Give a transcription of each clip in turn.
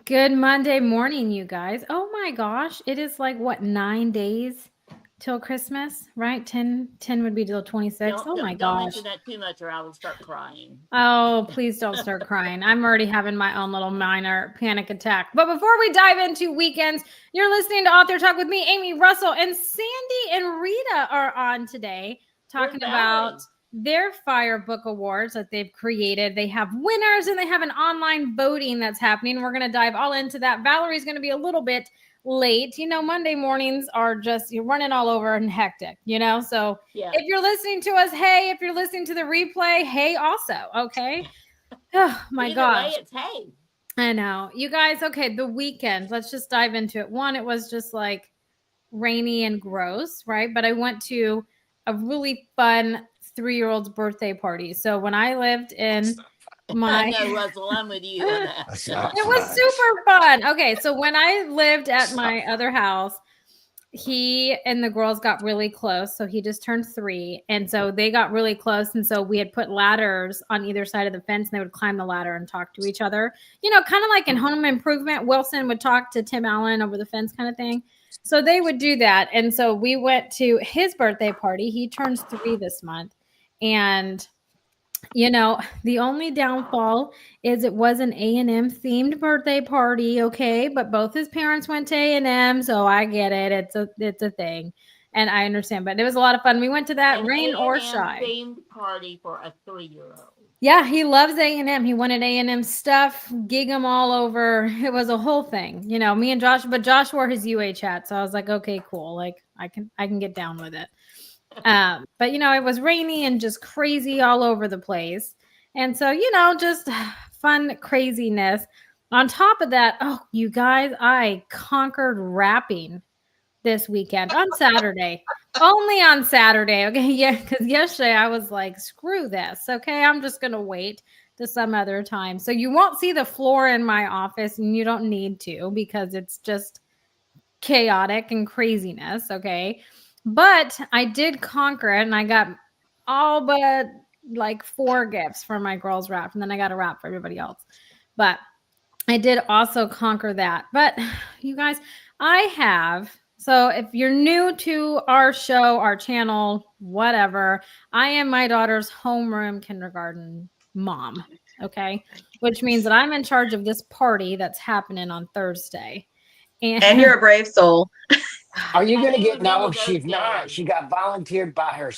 Good Monday morning, you guys. Oh my gosh. It is like, what, 9 days till Christmas, right? 10 would be till 26. Don't Oh my don't, don't gosh. mention that too much, or I will start crying. Oh, please don't start crying. I'm already having my own little minor panic attack. But before we dive into weekends, you're listening to Author Talk with me, Amy Russell, and Sandy and Rita are on today talking about their Fire Book Awards that they've created. They have winners and they have an online voting that's happening. We're going to dive all into that. Valerie's going to be a little bit late. Monday mornings are just, you're running all over and hectic, So if you're listening to us, hey. If you're listening to the replay, hey also, okay? Oh my gosh. Way, it's hey. I know. You guys, okay, the weekend. Let's just dive into it. One, it was just like rainy and gross, right? But I went to a really fun 3-year-old's birthday party. So when I lived in I know, Russell, I'm with you on that. It was super fun. Okay, so when I lived at my other house, he and the girls got really close. So he just turned 3. And so they got really close. And so we had put ladders on either side of the fence, and they would climb the ladder and talk to each other. Kind of like in Home Improvement, Wilson would talk to Tim Allen over the fence kind of thing. So they would do that. And so we went to his birthday party. He turns 3 this month. And the only downfall is it was an A&M themed birthday party, okay? But both his parents went to A&M, so I get it. It's a thing, and I understand. But it was a lot of fun. We went to that, rain or shine, themed party for a 3-year-old. Yeah, he loves A&M. He wanted A&M stuff, gig him all over. It was a whole thing, me and Josh. But Josh wore his UH hat, so I was like, okay, cool. Like I can get down with it. But it was rainy and just crazy all over the place. And so, just fun craziness. On top of that, oh, you guys, I conquered rapping this weekend on Saturday. Only on Saturday. Okay. Yeah. Because yesterday I was like, screw this. Okay. I'm just going to wait to some other time. So you won't see the floor in my office, and you don't need to, because it's just chaotic and craziness. Okay. But I did conquer it, and I got all but like 4 gifts for my girls wrap, and then I got a wrap for everybody else. But I did also conquer that. But you guys, so if you're new to our show, our channel, whatever, I am my daughter's homeroom kindergarten mom. Okay. Which means that I'm in charge of this party that's happening on Thursday. And you're a brave soul. Are you going to get? No, she's not. She got volunteered by her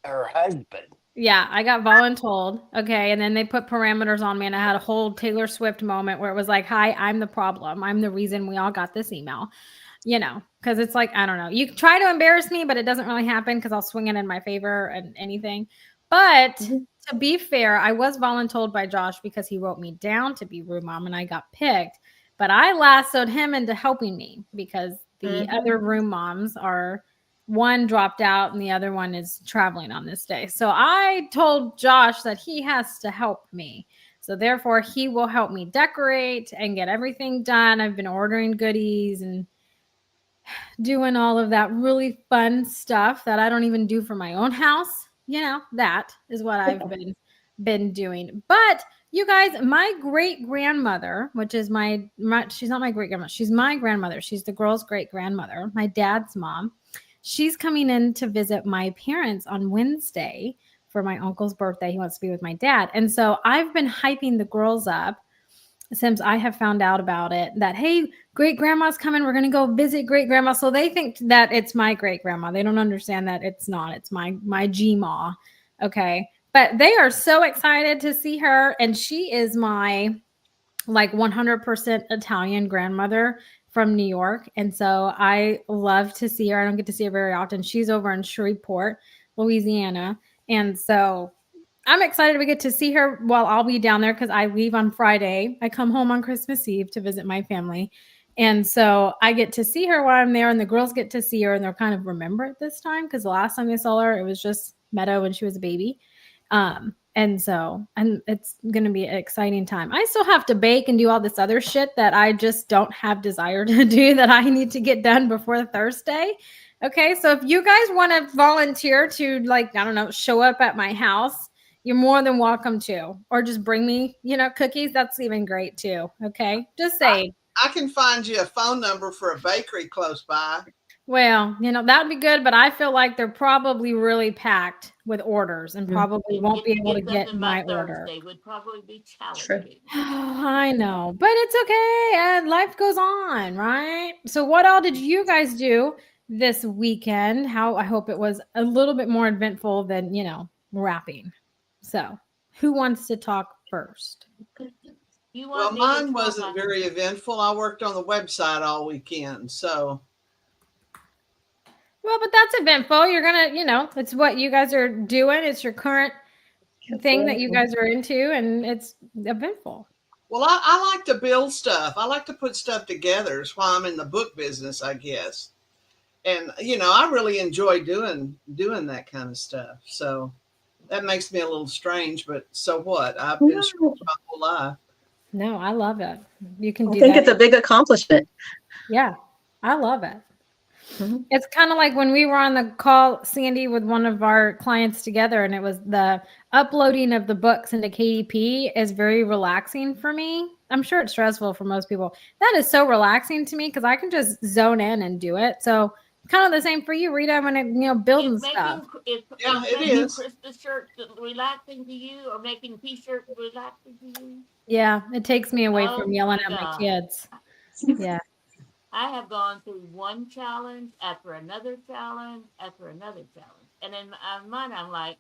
husband. Yeah, I got voluntold. Okay. And then they put parameters on me, and I had a whole Taylor Swift moment where it was like, hi, I'm the problem. I'm the reason we all got this email, because it's like, I don't know. You try to embarrass me, but it doesn't really happen because I'll swing it in my favor and anything. But to be fair, I was voluntold by Josh because he wrote me down to be room mom, and I got picked. But I lassoed him into helping me because the other room moms one dropped out and the other one is traveling on this day. So I told Josh that he has to help me. So therefore, he will help me decorate and get everything done. I've been ordering goodies and doing all of that really fun stuff that I don't even do for my own house. That is what I've been doing. But you guys, my great-grandmother, which is she's not my great-grandmother. She's my grandmother. She's the girl's great-grandmother, my dad's mom. She's coming in to visit my parents on Wednesday for my uncle's birthday. He wants to be with my dad. And so I've been hyping the girls up since I have found out about it, that, hey, great-grandma's coming. We're going to go visit great-grandma. So they think that it's my great-grandma. They don't understand that it's not. It's my G-ma. Okay. But they are so excited to see her. And she is my 100% Italian grandmother from New York. And so I love to see her. I don't get to see her very often. She's over in Shreveport, Louisiana. And so I'm excited we get to see her while I'll be down there, because I leave on Friday. I come home on Christmas Eve to visit my family. And so I get to see her while I'm there, and the girls get to see her, and they'll kind of remember it this time, because the last time they saw her, it was just Meadow when she was a baby. And it's going to be an exciting time. I still have to bake and do all this other shit that I just don't have desire to do, that I need to get done before Thursday. Okay. So if you guys want to volunteer to, I don't know, show up at my house, you're more than welcome to. Or just bring me, cookies. That's even great too. Okay. Just saying. I can find you a phone number for a bakery close by. Well, that would be good, but I feel like they're probably really packed with orders and probably won't be able to get my order. They would probably be challenging. I know, but it's okay. And life goes on, right? So what all did you guys do this weekend? I hope it was a little bit more eventful than, wrapping. So who wants to talk first? Well, mine wasn't very eventful. I worked on the website all weekend, so. Well, but that's eventful. You're going to, it's what you guys are doing. It's your current thing that you guys are into, and it's eventful. Well, I like to build stuff. I like to put stuff together. It's why I'm in the book business, I guess. And, I really enjoy doing that kind of stuff. So that makes me a little strange, but so what? I've been strange my whole life. No, I love it. You can do I think it's a big accomplishment. Yeah, I love it. Mm-hmm. It's kind of like when we were on the call, Sandy, with one of our clients together, and it was the uploading of the books into KDP is very relaxing for me. I'm sure it's stressful for most people. That is so relaxing to me because I can just zone in and do it. So kind of the same for you, Rita, when it, building stuff. It is. Christmas shirts relaxing to you, or making T-shirts relaxing to you? Yeah, it takes me away from yelling at my kids. Yeah. I have gone through one challenge after another challenge after another challenge. And in my mind, I'm like,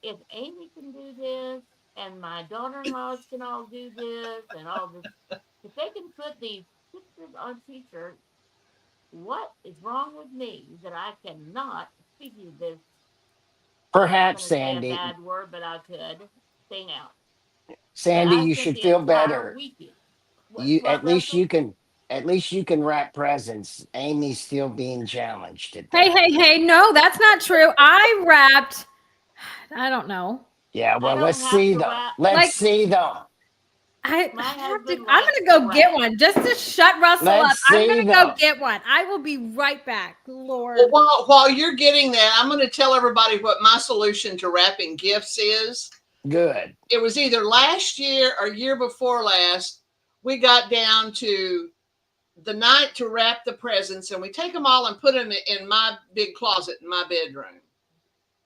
if Amy can do this, and my daughter-in-laws can all do this, and all this, if they can put these pictures on T-shirts, what is wrong with me that I cannot figure this? Perhaps, I'm gonna Sandy. say a bad word, but I could thing out. Sandy, you should feel better. At least you can wrap presents. Amy's still being challenged today. Hey, no, that's not true. I wrapped, I don't know. Yeah, well, let's see though. Let's see though. I'm gonna go get one just to shut Russell up. I'm gonna go get one. I will be right back, Lord. Well, while you're getting that, I'm going to tell everybody what my solution to wrapping gifts is. Good. It was either last year or year before last. We got down to the night to wrap the presents, and we take them all and put them in my big closet in my bedroom.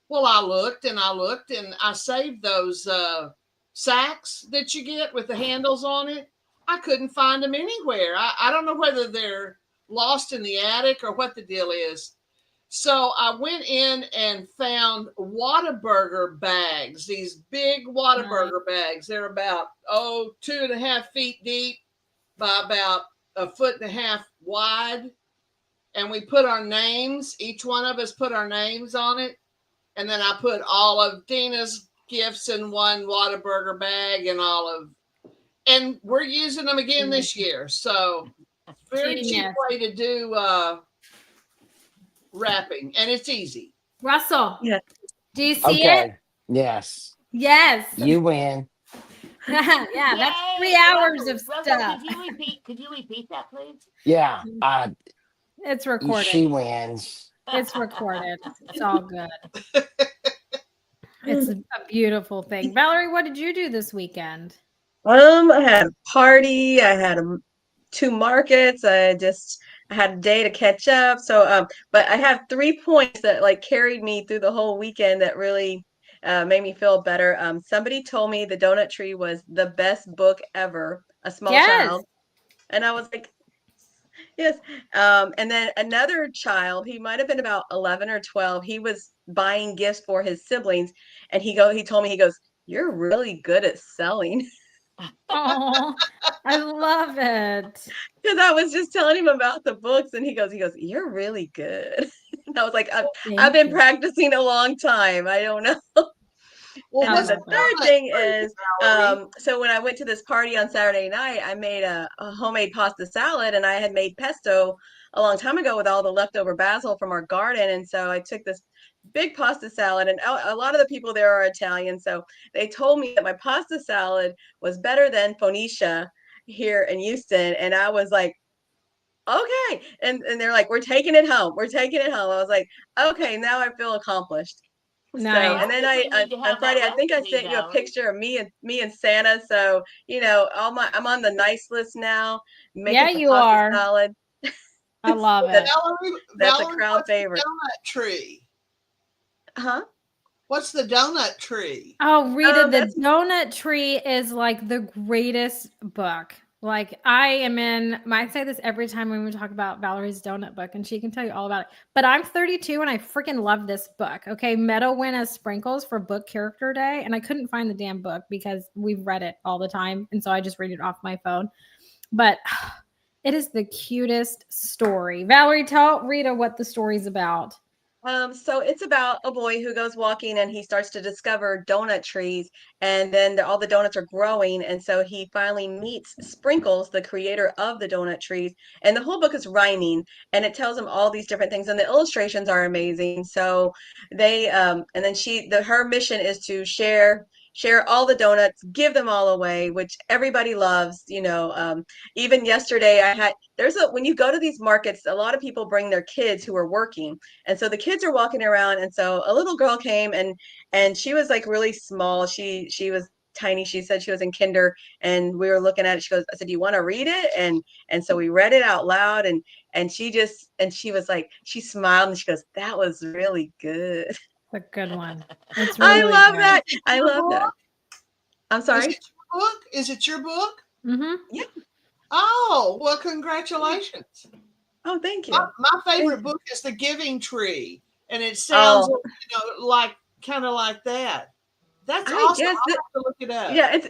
Well, I looked and I saved those sacks that you get with the handles on it. I couldn't find them anywhere. I don't know whether they're lost in the attic or what the deal is. So I went in and found Whataburger bags, these big Whataburger bags. They're about, 2.5 feet deep by about 1.5 feet wide. And we put our names, each one of us put our names on it. And then I put all of Dina's gifts in one Whataburger bag and we're using them again this year. So very cheap way to do wrapping, and it's easy. Russell, do you see it? Yes. You win. Yeah, that's 3 hours of stuff. Could you repeat that, please? Yeah. It's recorded. She wins. It's recorded. It's all good. It's a beautiful thing. Valerie, what did you do this weekend? I had a party. I had 2 markets. I had a day to catch up. So, but I have 3 points that carried me through the whole weekend that really made me feel better. Somebody told me The Donut Tree was the best book ever, a small child. And I was like, yes. And then another child, he might have been about 11 or 12. He was buying gifts for his siblings. And he told me, "You're really good at selling." Oh, I love it. Because I was just telling him about the books, and he goes, "You're really good." And I was like, I've been practicing a long time. I don't know. Well, and then the third thing is, so when I went to this party on Saturday night, I made a homemade pasta salad, and I had made pesto a long time ago with all the leftover basil from our garden. And so I took this big pasta salad, and a lot of the people there are Italian. So they told me that my pasta salad was better than Phoenicia here in Houston. And I was like, okay. And they're like, we're taking it home. We're taking it home. I was like, okay, now I feel accomplished. Nice. So, and then on Friday, I think I sent you a picture of me and Santa. So, I'm on the nice list now. Yeah, you are. Salad. I love it. That's a crowd favorite. Donut tree. Huh? What's the donut tree? Oh, Rita, the donut tree is like the greatest book. Like I say this every time when we talk about Valerie's donut book, and she can tell you all about it. But I'm 32 and I freaking love this book. Okay. Meadow went as sprinkles for book character day, and I couldn't find the damn book because we've read it all the time. And so I just read it off my phone. But it is the cutest story. Valerie, tell Rita what the story's about. So it's about a boy who goes walking and he starts to discover donut trees, and then all the donuts are growing. And so he finally meets Sprinkles, the creator of the donut trees. And the whole book is rhyming, and it tells him all these different things. And the illustrations are amazing. So and then her mission is to share all the donuts, give them all away, which everybody loves. Even yesterday when you go to these markets, a lot of people bring their kids who are working. And so the kids are walking around, and so a little girl came, and she was like really small. She was tiny. She said she was in kinder, and we were looking at it. She goes, I said, "Do you want to read it?" And so we read it out loud, and she was like, she smiled and she goes, "That was really good." A good one. It's really I love good. that. I love that. I'm sorry. Is it your book? Mm-hmm. Yeah. Oh, well, congratulations. Oh, thank you. My favorite book is The Giving Tree, and it sounds like kind of like that. That's awesome. I'll have to look it up. Yeah,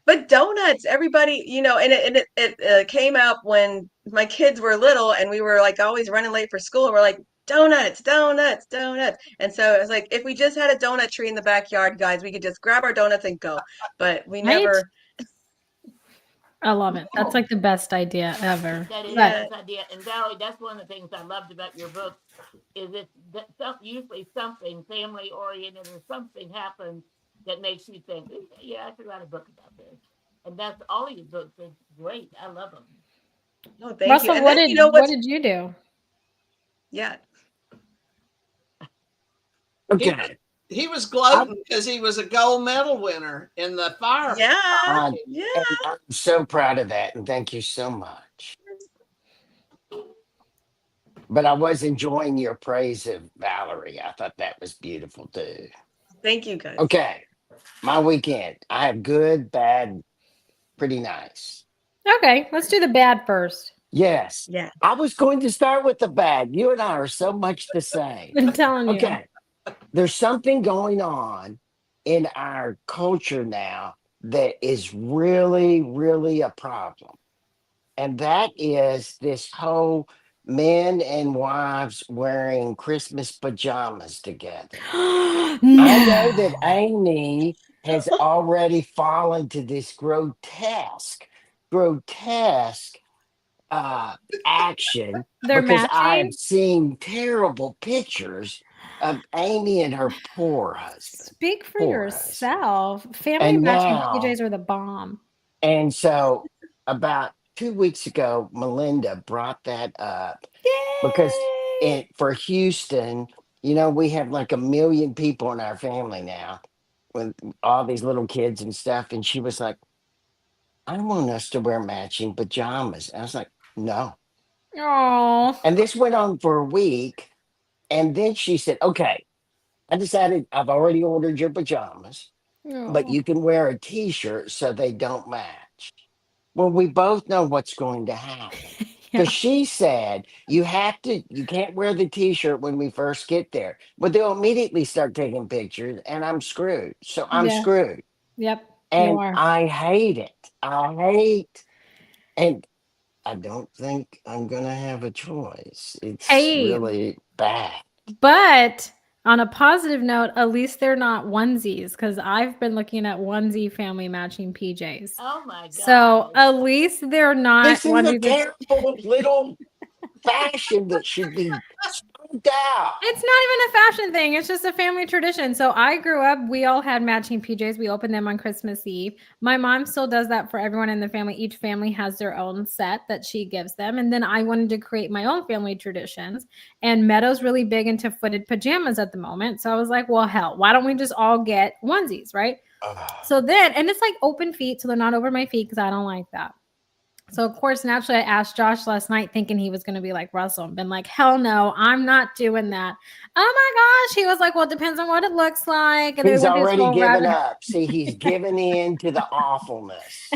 but donuts, everybody, and it came out when my kids were little, and we were like always running late for school. We're like, donuts, donuts, donuts. And so it was like, if we just had a donut tree in the backyard, guys, we could just grab our donuts and go. But we never. I love it. That's like the best idea ever. That is the best idea. And Valerie, that's one of the things I loved about your book is usually something family oriented or something happens that makes you think, yeah, I should write a book about this. And that's all your books are great. I love them. No, thank Russell, you. What did you do? Yeah. Okay. He was gloating because he was a gold medal winner in the fire. Yeah. I'm so proud of that, and thank you so much. But I was enjoying your praise of Valerie. I thought that was beautiful too. Thank you, guys. Okay. My weekend. I have good, bad, pretty nice. Okay, let's do the bad first. Yes. Yeah. I was going to start with the bad. You and I are so much the same. I'm telling you. Okay. There's something going on in our culture now that is really, really a problem. And that is this whole men and wives wearing Christmas pajamas together. No. I know that Amy has already fallen to this grotesque action because I've seen terrible pictures of Amy and her poor husband. Speak for yourself. Family matching PJs are the bomb. And so about 2 weeks ago, Melinda brought that up. Yay! Because for Houston, we have like 1 million people in our family now with all these little kids and stuff. And she was like, I want us to wear matching pajamas. And I was like, no. Oh. And this went on for a week. And then she said, okay, I decided I've already ordered your pajamas, but you can wear a t-shirt so they don't match. Well, we both know what's going to happen. Because she said you can't wear the t-shirt when we first get there, but they'll immediately start taking pictures and I'm screwed. So I'm screwed. Yep. And I hate it. And I don't think I'm going to have a choice. It's really bad. But on a positive note, at least they're not onesies, because I've been looking at onesie family matching PJs. Oh my God. So at least they're not this is a terrible little fashion that should be out. It's not even a fashion thing. It's just a family tradition. So I grew up, we all had matching PJs. We opened them on Christmas Eve. My mom still does that for everyone in the family. Each family has their own set that she gives them. And then I wanted to create my own family traditions. And Meadow's really big into footed pajamas at the moment. So I was like, well, hell, why don't we just all get onesies, right? So then, and it's like open feet. So they're not over my feet because I don't like that. So, of course, naturally, I asked Josh last night thinking he was going to be like Russell and been like, hell no, I'm not doing that. Oh my gosh. He was like, well, it depends on what it looks like. And He's then we went this already whole given rabbit. up. See, he's given in to the awfulness.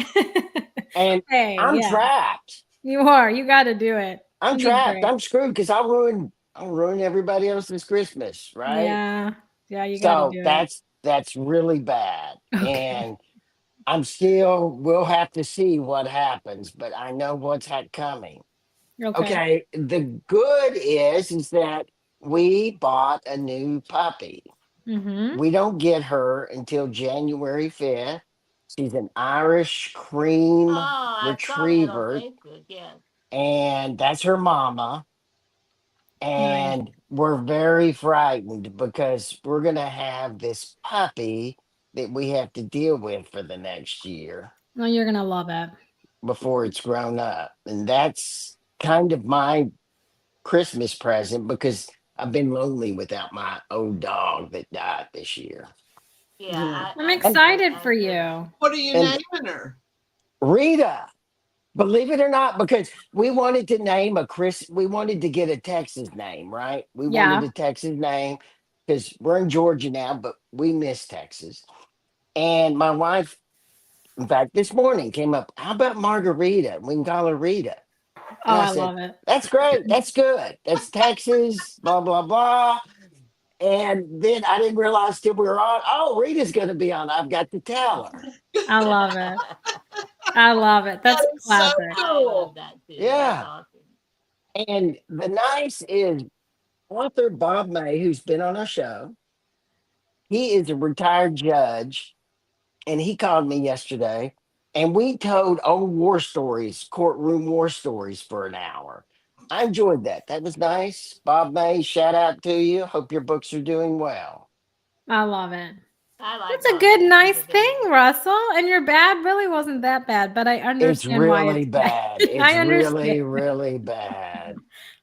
And Hey, I'm yeah, trapped. you are. You got to do it. I'm It'll be trapped. great. I'm screwed because I'll ruin everybody else's Christmas, right? Yeah. Yeah, you got to So do it. that's really bad. Okay. And we'll have to see what happens, but I know what's coming. Okay. Okay. The good is that we bought a new puppy. Mm-hmm. We don't get her until January 5th. She's an Irish cream Oh, I saw that on retriever, Facebook. Yes. and that's her mama. Nice. And we're very frightened because we're going to have this puppy that we have to deal with for the next year Well, you're going to love it. before it's grown up. And that's kind of my Christmas present because I've been lonely without my old dog that died this year. Yeah, I'm I excited for feel that. you. What are you And naming her? Rita, believe it or not, because we wanted to name we wanted to get a Texas name, right? We wanted Yeah. a Texas name because we're in Georgia now, but we miss Texas. And my wife, in fact, this morning came up, how about Margarita? We can call her Rita. Oh, And I I said, love it. that's great. That's good. That's Texas, blah, blah, blah. And then I didn't realize till we were on, oh, Rita's going to be on. I've got to tell her. I love it. I love it. That's That is so classic. I love cool. that too. That's Yeah. awesome. And the nice is author Bob May, who's been on our show. He is a retired judge, and he called me yesterday, and we told old war stories, courtroom war stories for an hour. I enjoyed that. That was nice. Bob May, shout out to you. Hope your books are doing well. I love it. I like That's a Bob good, May. nice He's a good thing, man. Russell. And your bad really wasn't that bad, but I It's understand why really it's bad. bad. It's I understand. really, really bad.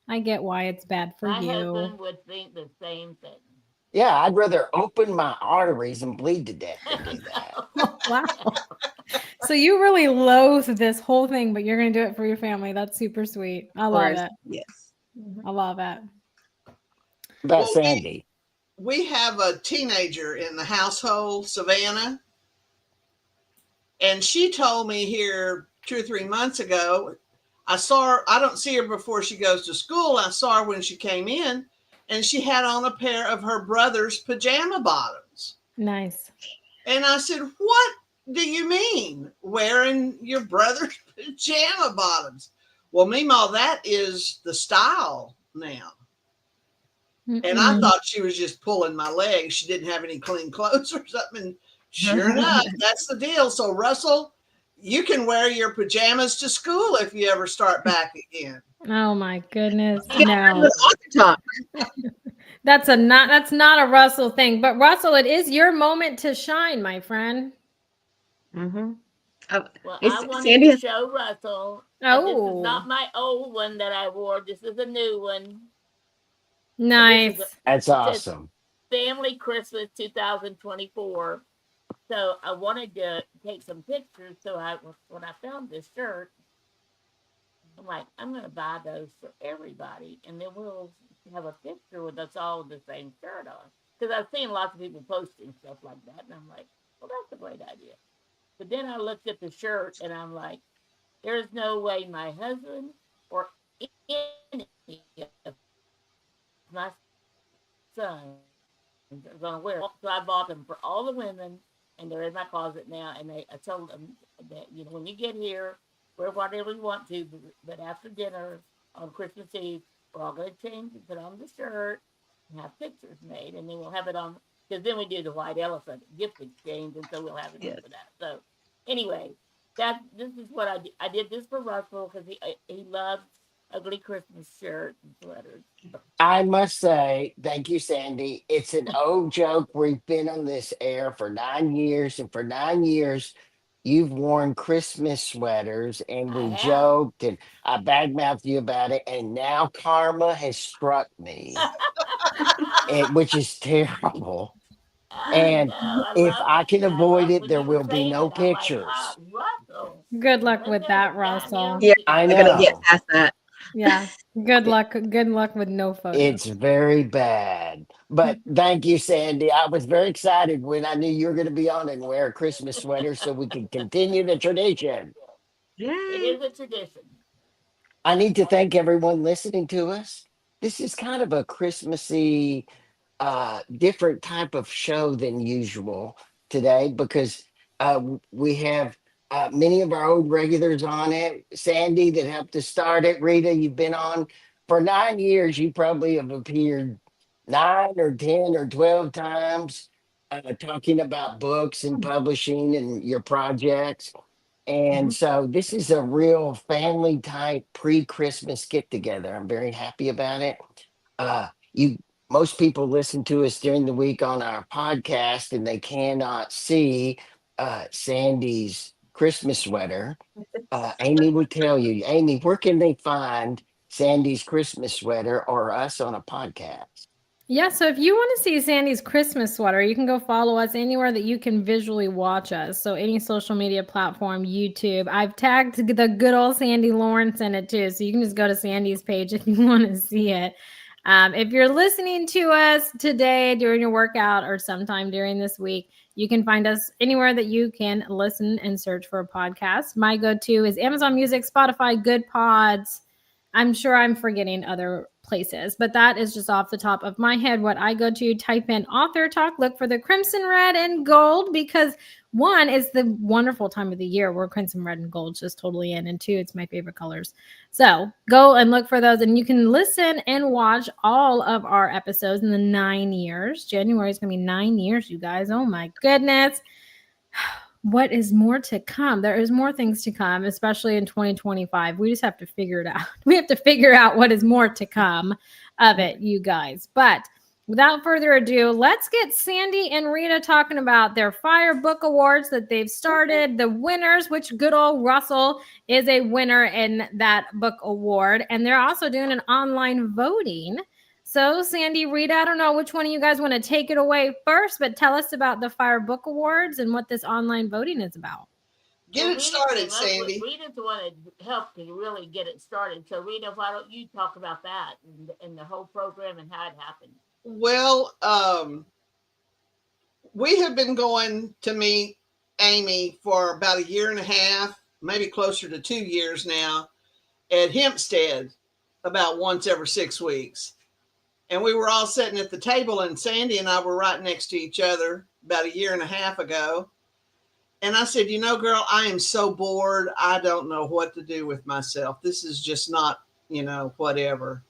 I get why it's bad for My you. husband would think the same thing. Yeah, I'd rather open my arteries and bleed to death than do that. Wow. So you really loathe this whole thing, but you're going to do it for your family. That's super sweet. I love it. Yes. I love it. About Well, Sandy. we have a teenager in the household, Savannah, and she told me here 2 or 3 months ago. I saw her. I don't see her before she goes to school. I saw her when she came in, and she had on a pair of her brother's pajama bottoms. Nice. And I said, "What do you mean wearing your brother's pajama bottoms?" Well, Meemaw, that is the style now. And I thought she was just pulling my leg. She didn't have any clean clothes or something. Sure enough, that's the deal. So, Russell, you can wear your pajamas to school if you ever start back again. Oh my goodness. You got No. the talk. That's not a Russell thing. But Russell, it is your moment to shine, my friend. Mm-hmm. Well, Hey, I wanted Sandy. to show Russell. This Oh. is not my old one that I wore. This is a new one. Nice. That's awesome. Family Christmas 2024. So I wanted to take some pictures. So when I found this shirt, I'm like, I'm going to buy those for everybody, and then we'll have a picture with us all with the same shirt on. Because I've seen lots of people posting stuff like that, and I'm like, well, that's a great idea. But then I looked at the shirt, and I'm like, there's no way my husband or any of my sons are going to wear it. So I bought them for all the women, and they're in my closet now. And I told them that, when you get here, wear whatever you want to, but after dinner on Christmas Eve, we're all going to change and put on the shirt and have pictures made, and then we'll have it on, because then we do the white elephant gift exchange, and so we'll have it for that. So anyway, this is what I did. I did this for Russell because he loves ugly Christmas shirts and sweaters. I must say, thank you, Sandy. It's an old joke. We've been on this air for 9 years, and for 9 years, you've worn Christmas sweaters, and I we have. joked, and I badmouthed you about it, and now karma has struck me, which is terrible. I And know. I if love I it. can I avoid love it, when there you were will be saying no it. I'm like, ah, pictures. Russell. Good luck When with they that, got him, Russell. Yeah, I I gotta get know. past that. Yeah. Good luck. Good luck with no photos. It's very bad. But thank you, Sandy. I was very excited when I knew you were going to be on and wear a Christmas sweater so we could continue the tradition. it Yay. is a tradition. I need to thank everyone listening to us. This is kind of a Christmassy, different type of show than usual today because we have many of our old regulars on it. Sandy, that helped us start it. Rita, you've been on for 9 years. You probably have appeared 9 or 10 or 12 times talking about books and publishing and your projects. And so this is a real family type pre-Christmas get together. I'm very happy about it. You Most people listen to us during the week on our podcast and they cannot see Sandy's Christmas sweater. Amy would tell you, Amy, where can they find Sandy's Christmas sweater or us on a podcast? Yeah, so if you want to see Sandy's Christmas sweater, you can go follow us anywhere that you can visually watch us. So any social media platform, YouTube. I've tagged the good old Sandy Lawrence in it too. So you can just go to Sandy's page if you want to see it. If you're listening to us today during your workout or sometime during this week, you can find us anywhere that you can listen and search for a podcast. My go-to is Amazon Music, Spotify, Good Pods. I'm sure I'm forgetting other places, but that is just off the top of my head what I go to. Type in author talk, look for the crimson, red, and gold because one is the wonderful time of the year where crimson, red, and gold just totally in, and two, it's my favorite colors. So go and look for those, and you can listen and watch all of our episodes in the 9 years. January is going to be 9 years, you guys. Oh my goodness. What is more to come? There is more things to come, especially in 2025. We just have to figure it out. We have to figure out what is more to come of it, you guys. But without further ado, let's get Sandy and Rita talking about their Fire Book Awards that they've started, the winners, which good old Russell is a winner in that book award. And they're also doing an online voting. So, Sandy, Rita, I don't know which one of you guys want to take it away first, but tell us about the Fire Book Awards and what this online voting is about. Get it started, Sandy. Rita's the one that helped to really get it started. So, Rita, why don't you talk about that and the whole program and how it happened? Well, we have been going to meet Amy for about a year and a half, maybe closer to 2 years now, at Hempstead about once every 6 weeks. And we were all sitting at the table, and Sandy and I were right next to each other about a year and a half ago. And I said, you know, girl, I am so bored. I don't know what to do with myself. This is just not, whatever.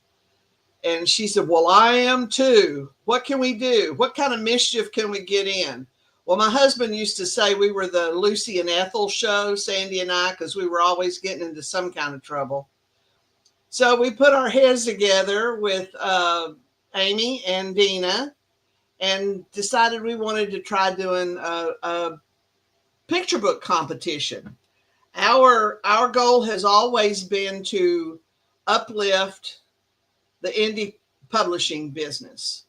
And she said, well, I am too. What can we do? What kind of mischief can we get in? Well, my husband used to say we were the Lucy and Ethel show, Sandy and I, because we were always getting into some kind of trouble. So we put our heads together with Amy and Dina and decided we wanted to try doing a picture book competition. Our goal has always been to uplift the indie publishing business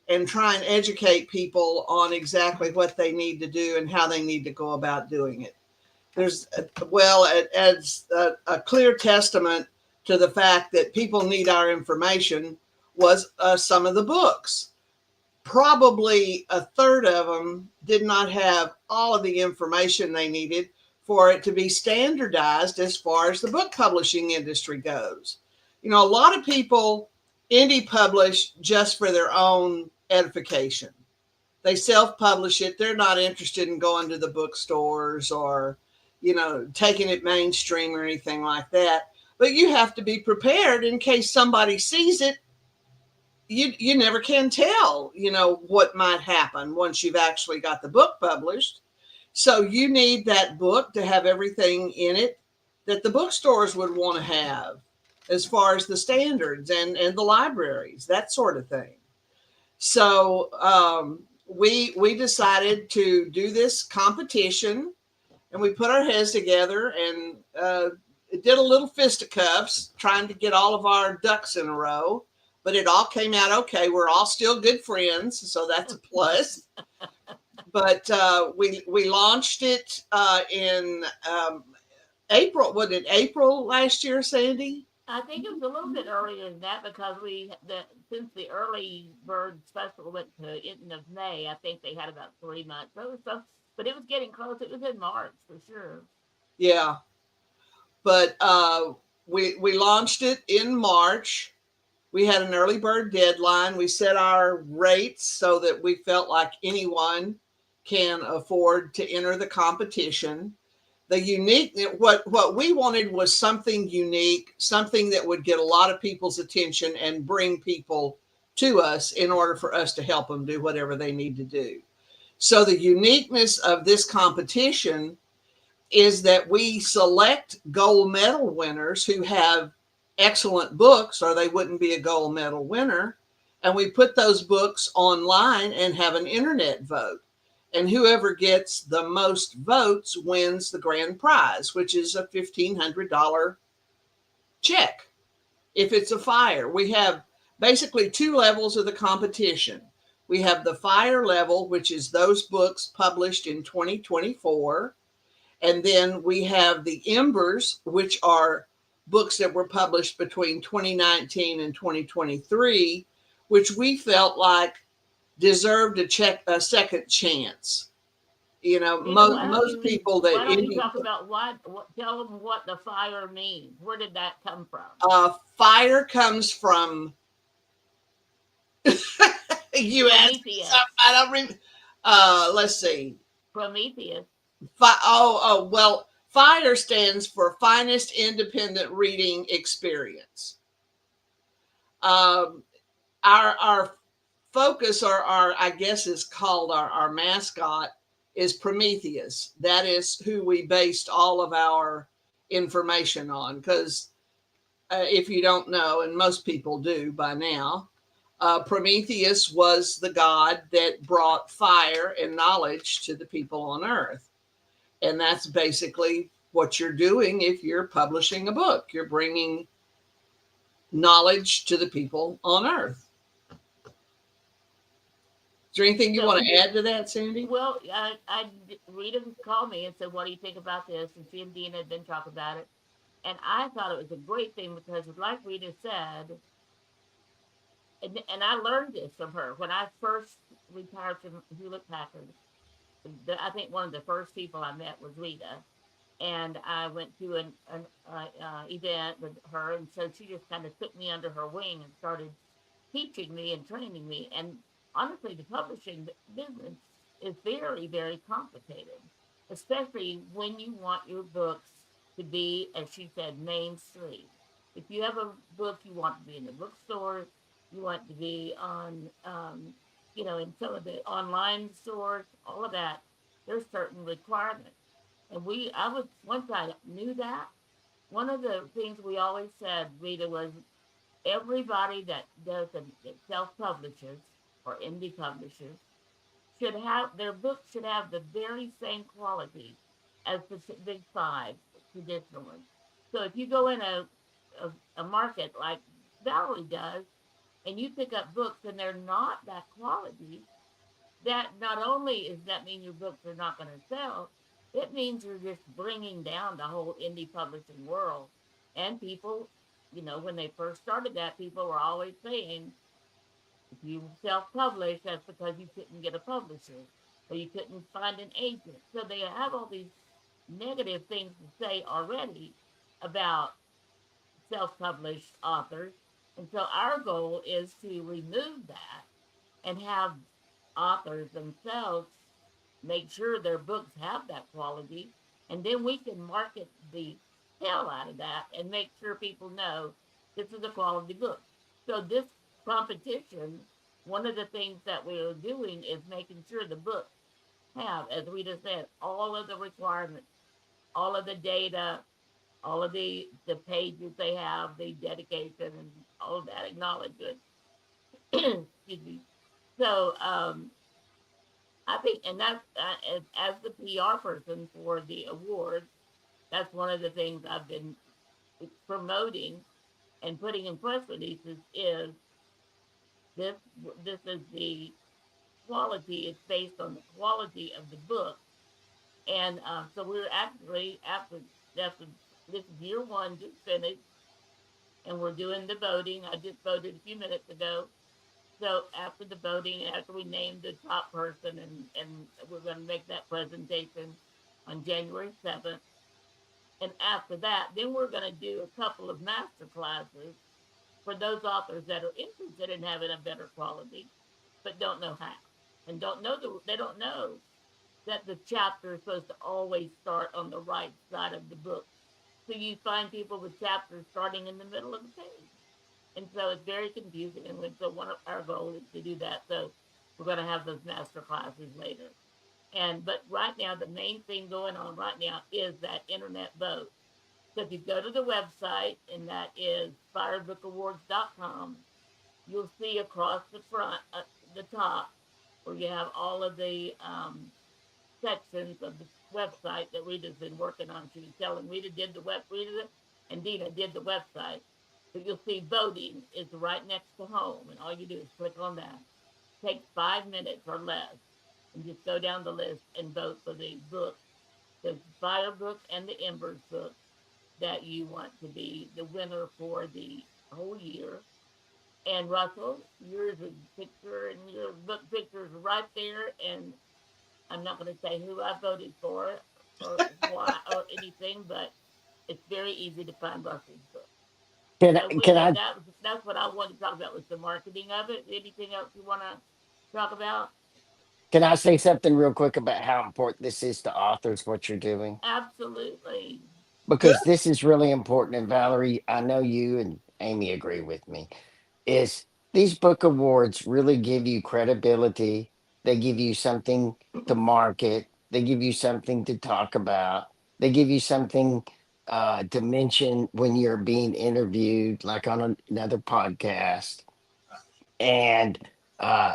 and try and educate people on exactly what they need to do and how they need to go about doing it. There's, as a clear testament to the fact that people need our information was some of the books. Probably a third of them did not have all of the information they needed for it to be standardized as far as the book publishing industry goes. A lot of people indie publish just for their own edification. They self-publish it. They're not interested in going to the bookstores or, taking it mainstream or anything like that. But you have to be prepared in case somebody sees it. You never can tell, what might happen once you've actually got the book published. So you need that book to have everything in it that the bookstores would want to have. as far as the standards and the libraries, that sort of thing. So we decided to do this competition, and we put our heads together and did a little fisticuffs trying to get all of our ducks in a row. But it all came out okay. We're all still good friends, so that's a plus. But we launched it in April. Was it April last year, Sandy? I think it was a little bit earlier than that because since the early bird special went to end of May, I think they had about 3 months. But it was getting close. It was in March for sure. Yeah, but we launched it in March. We had an early bird deadline. We set our rates so that we felt like anyone can afford to enter the competition. The unique, what we wanted was something unique, something that would get a lot of people's attention and bring people to us in order for us to help them do whatever they need to do. So the uniqueness of this competition is that we select gold medal winners who have excellent books, or they wouldn't be a gold medal winner. And we put those books online and have an internet vote. And whoever gets the most votes wins the grand prize, which is a $1,500 check. If it's a fire, we have basically two levels of the competition. We have the fire level, which is those books published in 2024. And then we have the Embers, which are books that were published between 2019 and 2023, which we felt like deserved a second chance. You know, most people that why don't you talk about tell them what the fire means? Where did that come from? Fire comes from you asked. I don't remember. Let's see. Prometheus. Well, FIRE stands for Finest Independent Reading Experience. Our focus, or our, I guess is called our mascot, is Prometheus. That is who we based all of our information on. Because if you don't know, and most people do by now, Prometheus was the god that brought fire and knowledge to the people on Earth. And that's basically what you're doing if you're publishing a book. You're bringing knowledge to the people on Earth. Is there anything you want to add to that, Sandy? Well, Rita called me and said, "What do you think about this?" And she and Dina had been talking about it. And I thought it was a great thing because, like Rita said, and I learned this from her when I first retired from Hewlett Packard. I think one of the first people I met was Rita, and I went to an event with her, and so she just kind of took me under her wing and started teaching me and training me. And honestly, the publishing business is very, very complicated, especially when you want your books to be, as she said, mainstream. If you have a book, you want to be in the bookstore, you want to be on, in some of the online stores, all of that. There's certain requirements. And once I knew that, one of the things we always said, Rita, was everybody that self-publishes or indie publishers should have, their books should have the very same quality as the big five traditional ones. So if you go in a market like Valerie does, and you pick up books and they're not that quality, that not only is that mean your books are not going to sell, it means you're just bringing down the whole indie publishing world. And people, when they first started that, people were always saying, if you self-publish, that's because you couldn't get a publisher or you couldn't find an agent. So they have all these negative things to say already about self-published authors. And so our goal is to remove that and have authors themselves make sure their books have that quality. And then we can market the hell out of that and make sure people know this is a quality book. So this competition, one of the things that we're doing is making sure the books have, as Rita said, all of the requirements, all of the data, all of the pages they have, the dedication and all of that acknowledgement. Excuse me. So I think, and that's as the PR person for the awards, that's one of the things I've been promoting and putting in press releases is this this is the quality. It's based on the quality of the book, and so we're actually after this is year one just finished, and we're doing the voting. I just voted a few minutes ago. So after the voting, after we name the top person, and we're going to make that presentation on January 7th. And after that, then we're going to do a couple of master classes for those authors that are interested in having a better quality, but don't know how, and they don't know that the chapter is supposed to always start on the right side of the book. So you find people with chapters starting in the middle of the page. And so it's very confusing. And so one of our goals is to do that. So we're going to have those master classes later. But right now, the main thing going on right now is that internet vote. So if you go to the website, and that is firebookawards.com, you'll see across the front, the top, where you have all of the sections of the website that Rita's been working on. She was telling Rita did the Rita and Dina did the website. So you'll see voting is right next to home, and all you do is click on that. It takes 5 minutes or less, and just go down the list and vote for the book, the Fire book and the Embers book that you want to be the winner for the whole year. And Russell, yours is picture, and your book picture is right there. And I'm not going to say who I voted for or why or anything, but it's very easy to find Russell's book. So Can I that's what I wanted to talk about with the marketing of it. Anything else you want to talk about? can I say something real quick about how important this is to authors? What you're doing, Absolutely. because this is really important. And Valerie, I know you and Amy agree with me. Is these book awards really give you credibility? They give you something to market. They give you something to talk about. They give you something to mention when you're being interviewed, like on another podcast. And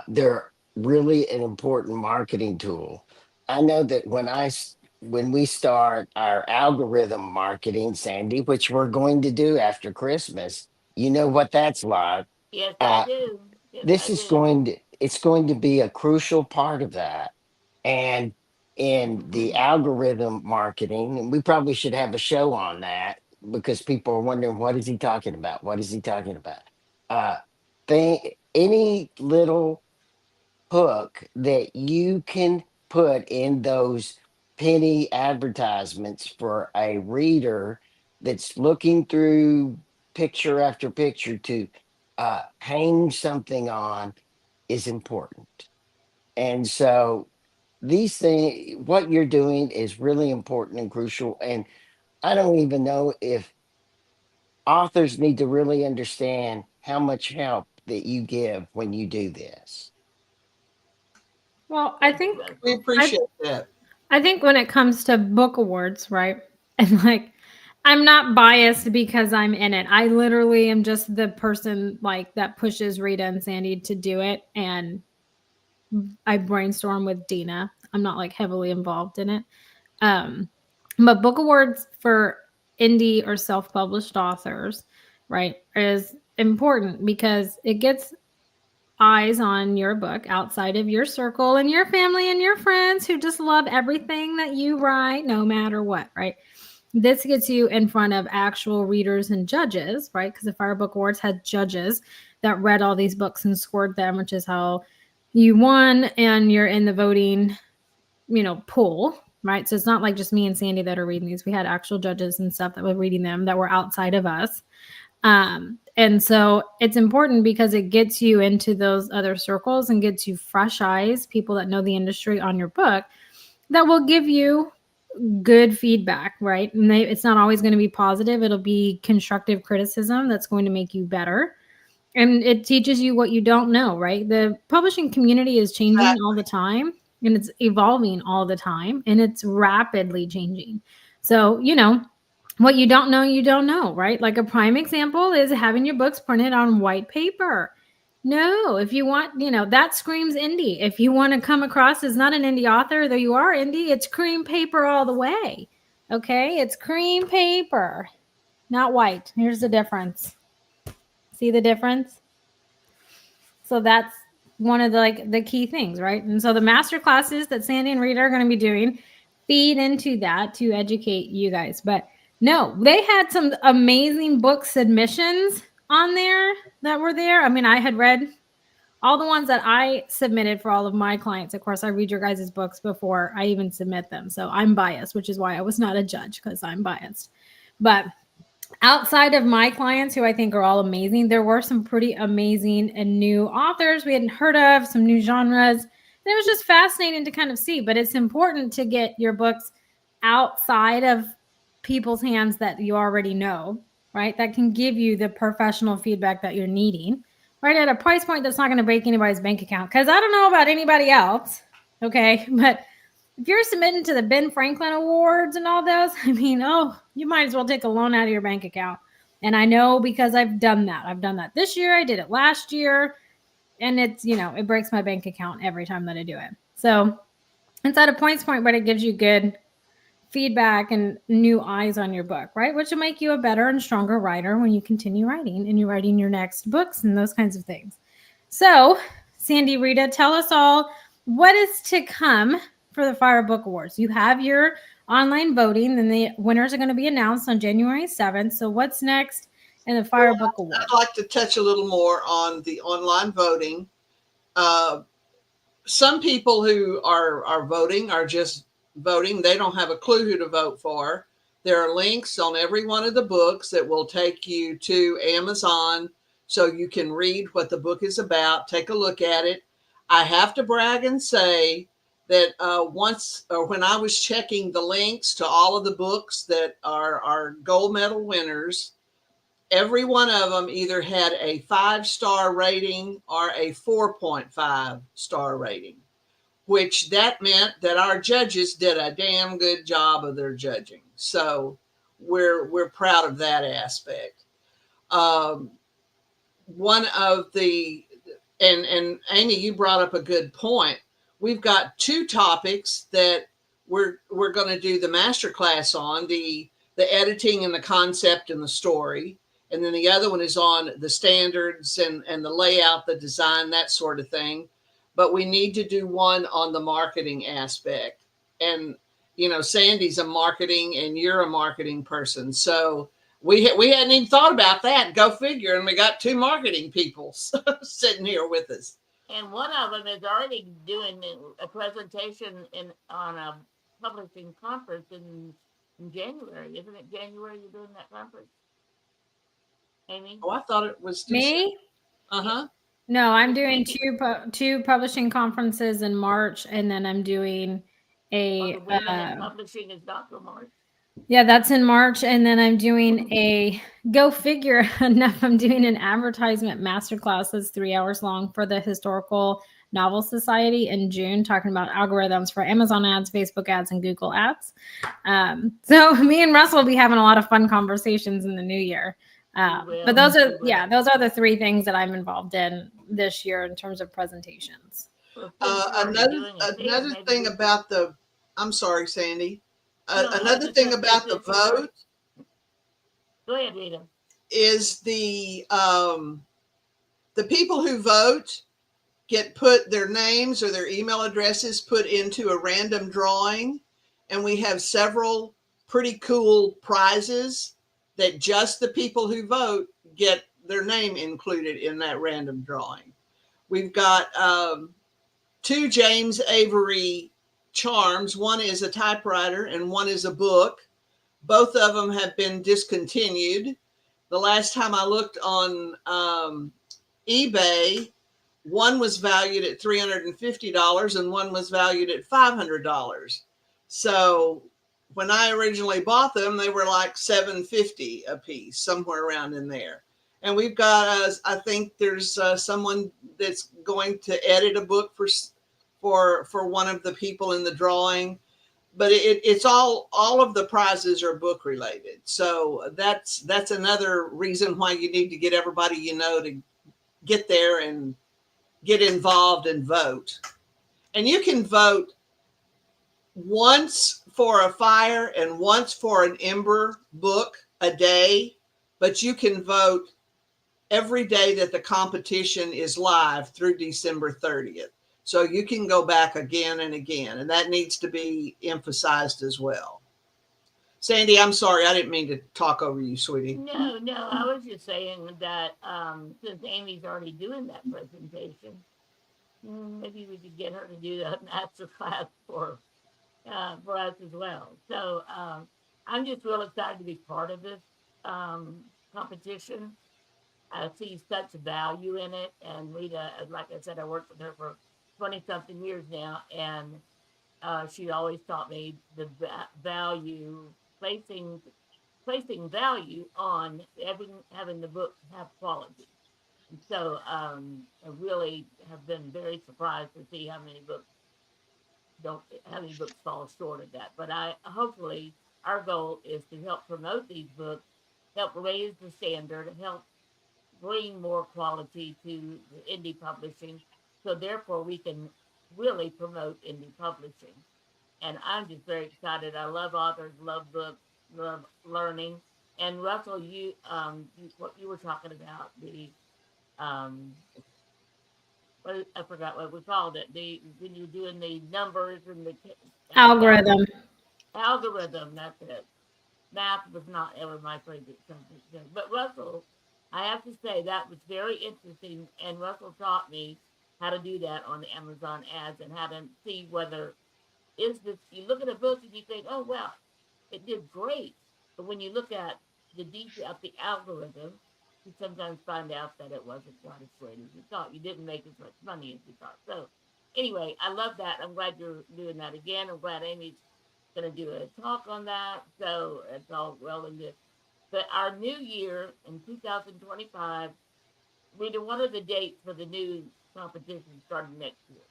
they're really an important marketing tool. I know that when we start our algorithm marketing, Sandy, which we're going to do after Christmas, you know what that's like. Yes, I Uh, do. Yes, this I is do. going to be a crucial part of that. And in the algorithm marketing, and we probably should have a show on that because people are wondering, what is he talking about? What is he talking about? Uh, any little hook that you can put in those penny advertisements for a reader that's looking through picture after picture to hang something on is important. And so these things, what you're doing is really important and crucial. And I don't even know if authors need to really understand how much help that you give when you do this. Well, Thank you, We Russell. I appreciate that. I think when it comes to book awards, right? And like I'm not biased because I'm in it. I literally am just the person like that pushes Rita and Sandy to do it, and I brainstorm with Dina. I'm not like heavily involved in it. Um but book awards for indie or self-published authors, right, is important because it gets eyes on your book outside of your circle and your family and your friends who just love everything that you write no matter what, right? This gets you in front of actual readers and judges, right? Because the Fire Book Awards had judges that read all these books and scored them, which is how you won and you're in the voting, pool, right? So it's not like just me and Sandy that are reading these. We had actual judges and stuff that were reading them that were outside of us. And so it's important because it gets you into those other circles and gets you fresh eyes, people that know the industry on your book that will give you good feedback, right? And it's not always going to be positive. It'll be constructive criticism that's going to make you better. And it teaches you what you don't know, right? The publishing community is changing all the time and it's evolving all the time and it's rapidly changing. So, What you don't know, right? Like a prime example is having your books printed on white paper. No, if you want, that screams indie. If you want to come across as not an indie author, though you are indie, it's cream paper all the way. Okay, it's cream paper, not white. Here's the difference. See the difference? So that's one of the key things, right? And so the master classes that Sandy and Rita are going to be doing feed into that to educate you guys. But no, they had some amazing book submissions on there that were there. I mean, I had read all the ones that I submitted for all of my clients. Of course, I read your guys' books before I even submit them. So I'm biased, which is why I was not a judge, because I'm biased. But outside of my clients, who I think are all amazing, there were some pretty amazing and new authors we hadn't heard of, some new genres. And it was just fascinating to kind of see. But it's important to get your books outside of people's hands that you already know, right? That can give you the professional feedback that you're needing, right? At a price point that's not going to break anybody's bank account. Because I don't know about anybody else, okay? But if you're submitting to the Ben Franklin Awards and all those, I mean, you might as well take a loan out of your bank account. And I know because I've done that. I've done that this year. I did it last year. And it's, it breaks my bank account every time that I do it. So it's at a point, but it gives you good feedback and new eyes on your book, right? Which will make you a better and stronger writer when you continue writing and you're writing your next books and those kinds of things. So, Sandy, Rita, tell us all what is to come for the Fire Book Awards. You have your online voting, and the winners are going to be announced on January 7th. So what's next in the Fire Book Awards? I'd like to touch a little more on the online voting. Some people who are voting are just voting. They don't have a clue who to vote for. There are links on every one of the books that will take you to Amazon so you can read what the book is about, take a look at it. I have to brag and say that when I was checking the links to all of the books that are gold medal winners, every one of them either had a 5-star rating or a 4.5-star rating, which that meant that our judges did a damn good job of their judging. So we're proud of that aspect. One of the, and Amy, you brought up a good point. We've got 2 topics that we're going to do the masterclass on, the editing and the concept and the story. And then the other one is on the standards and the layout, the design, that sort of thing. But we need to do one on the marketing aspect. And, Sandy's a marketing and you're a marketing person. So we hadn't even thought about that. Go figure. And we got 2 marketing people sitting here with us. And one of them is already doing a presentation on a publishing conference in January. Isn't it January you're doing that conference? Amy? Oh, I thought it was me. Uh-huh. No, I'm doing two publishing conferences in March, and then I'm doing a publishing is not till March. Yeah, that's in March, and then I'm doing a go figure enough. I'm doing an advertisement masterclass that's 3 hours long for the Historical Novel Society in June, talking about algorithms for Amazon ads, Facebook ads, and Google ads. So me and Russell will be having a lot of fun conversations in the new year. But those are the 3 things that I'm involved in this year in terms of presentations. Another thing about the, I'm sorry, Sandy. Another thing about the vote. Go ahead, Rita. Is the people who vote get put their names or their email addresses put into a random drawing, and we have several pretty cool prizes that just the people who vote get their name included in that random drawing. We've got 2 James Avery charms. One is a typewriter and one is a book. Both of them have been discontinued. The last time I looked on eBay, one was valued at $350 and one was valued at $500. So when I originally bought them, they were like $750 a piece, somewhere around in there. And we've got, I think there's someone that's going to edit a book for one of the people in the drawing. but it's all of the prizes are book related. So that's another reason why you need to get everybody you know to get there and get involved and vote. And you can vote once for a fire and once for an Ember book a day, but you can vote every day that the competition is live through December 30th. So you can go back again and again, and that needs to be emphasized as well. Sandy, I'm sorry, I didn't mean to talk over you, sweetie. No, I was just saying that since Amy's already doing that presentation, maybe we could get her to do that master class for us as well. So I'm just real excited to be part of this competition. I see such value in it. And Rita, like I said, I worked with her for 20 something years now. And she always taught me the value, placing value on having the book have quality. And so I really have been very surprised to see how many books fall short of that. But I hopefully our goal is to help promote these books, help raise the standard, help bring more quality to indie publishing. So therefore, we can really promote indie publishing. And I'm just very excited. I love authors, love books, love learning. And Russell, what you were talking about um, I forgot what we called it. When you're doing the numbers and the algorithm. Algorithm. That's it. Math was not ever my favorite subject, but Russell, I have to say that was very interesting, and Russell taught me how to do that on the Amazon ads and how to see whether is this. You look at a book and you think, oh well, it did great, but when you look at the detail of the algorithm, you sometimes find out that it wasn't quite as great as you thought. You didn't make as much money as you thought. So anyway, I love that. I'm glad you're doing that again. I'm glad Amy's going to do a talk on that. So it's all well and good. But our new year in 2025, Rita, what are the dates for the new competition starting next year?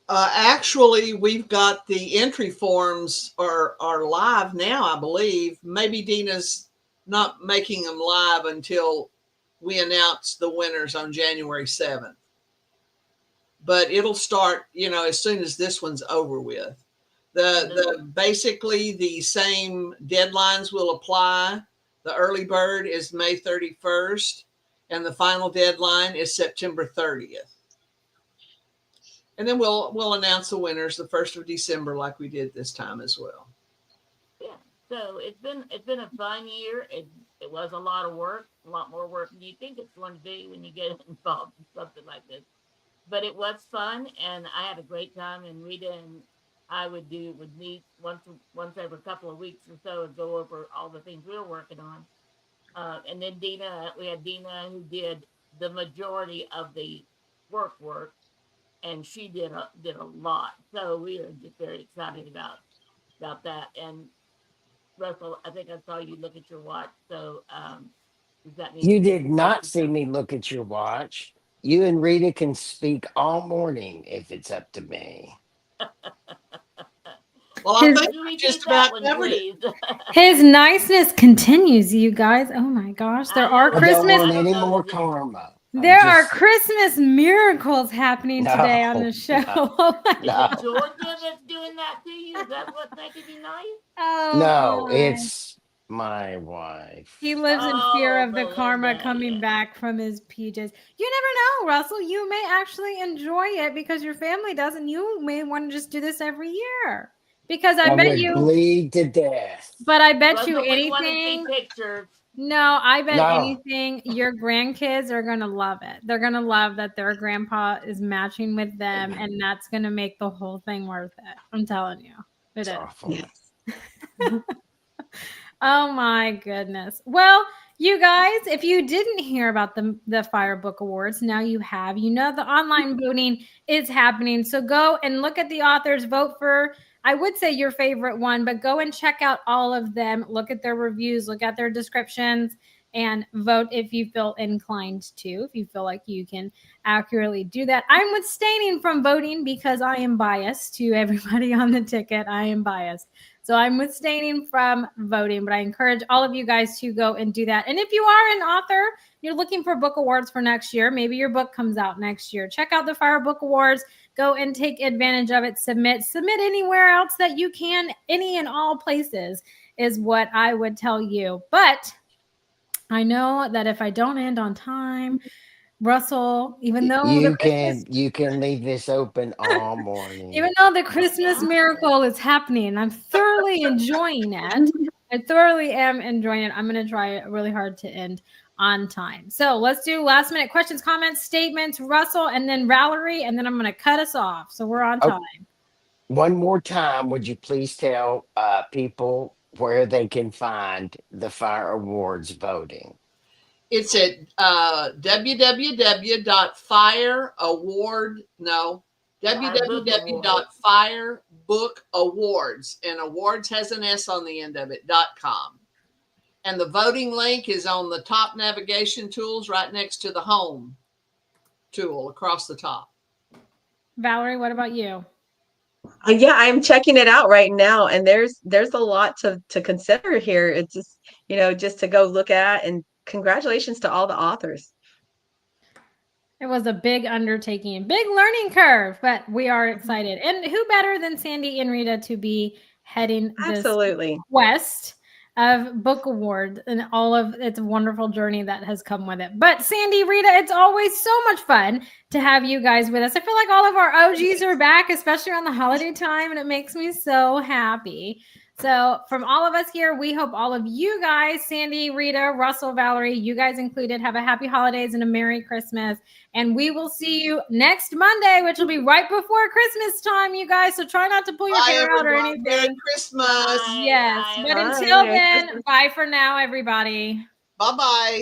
Actually, we've got the entry forms are live now, I believe. Maybe Dina's not making them live until we announce the winners on January 7th. But it'll start, as soon as this one's over with. The basically the same deadlines will apply. The early bird is May 31st, and the final deadline is September 30th. And then we'll announce the winners the 1st of December, like we did this time as well. Yeah. So it's been a fun year. It was a lot of work, a lot more work than you think it's going to be when you get involved in something like this. But it was fun, and I had a great time. And Rita and I would meet once every couple of weeks or so and go over all the things we were working on. And then we had Dina who did the majority of the work, and she did a lot. So we are just very excited about that. And Russell, I think I saw you look at your watch. So does that mean You did not see me look at your watch. You and Rita can speak all morning if it's up to me. Well, I think we just about covered it. His niceness continues, you guys. Oh my gosh, there are I Christmas. don't want any more karma. There are Christmas miracles happening today on the show. Is it Georgia that's doing that to you? Is that what's making you nice? Oh, no, God. It's my wife. He lives in fear of the karma coming back from his PJs. You never know, Russell. You may actually enjoy it because your family doesn't. You may want to just do this every year. Because I bet you bleed to death. But I bet Russell, you anything. We want to see pictures. No, I bet anything your grandkids are going to love it. They're going to love that their grandpa is matching with them, and that's going to make the whole thing worth it. I'm telling you. It is. Awful. Oh my goodness. Well, you guys, if you didn't hear about the Fire Book Awards, now you have. You know the online voting is happening. So go and look at the authors, vote for, I would say your favorite one, but go and check out all of them. Look at their reviews, look at their descriptions. and vote if you feel inclined to, if you feel like you can accurately do that. I'm abstaining from voting because I am biased to everybody on the ticket. I am biased. So I'm abstaining from voting, but I encourage all of you guys to go and do that. And if you are an author, you're looking for book awards for next year, maybe your book comes out next year, check out the Fire Book Awards. Go and take advantage of it. Submit anywhere else that you can. Any and all places is what I would tell you. But I know that if I don't end on time, Russell, even though you can leave this open all morning. Even though the Christmas miracle is happening, I'm thoroughly enjoying it. I thoroughly am enjoying it. I'm going to try really hard to end on time. So let's do last minute questions, comments, statements, Russell, and then Valerie, and then I'm going to cut us off. So we're on time. One more time, would you please tell people where they can find the Fire Awards voting? It's at www.firebookawards, and awards has an S on the end of it, .com. And the voting link is on the top navigation tools right next to the home tool across the top. Valerie, what about you? Yeah, I'm checking it out right now, and there's a lot to consider here. It's just, just to go look at, and congratulations to all the authors. It was a big undertaking, big learning curve, but we are excited. And who better than Sandy and Rita to be heading this quest of book award and all of its wonderful journey that has come with it. But Sandy, Rita, it's always so much fun to have you guys with us. I feel like all of our OGs are back, especially around the holiday time, and it makes me so happy. So from all of us here, we hope all of you guys, Sandy, Rita, Russell, Valerie, you guys included, have a happy holidays and a Merry Christmas. And we will see you next Monday, which will be right before Christmas time, you guys. So try not to pull your hair out or anything. Merry Christmas. Yes. But until then, bye for now, everybody. Bye-bye.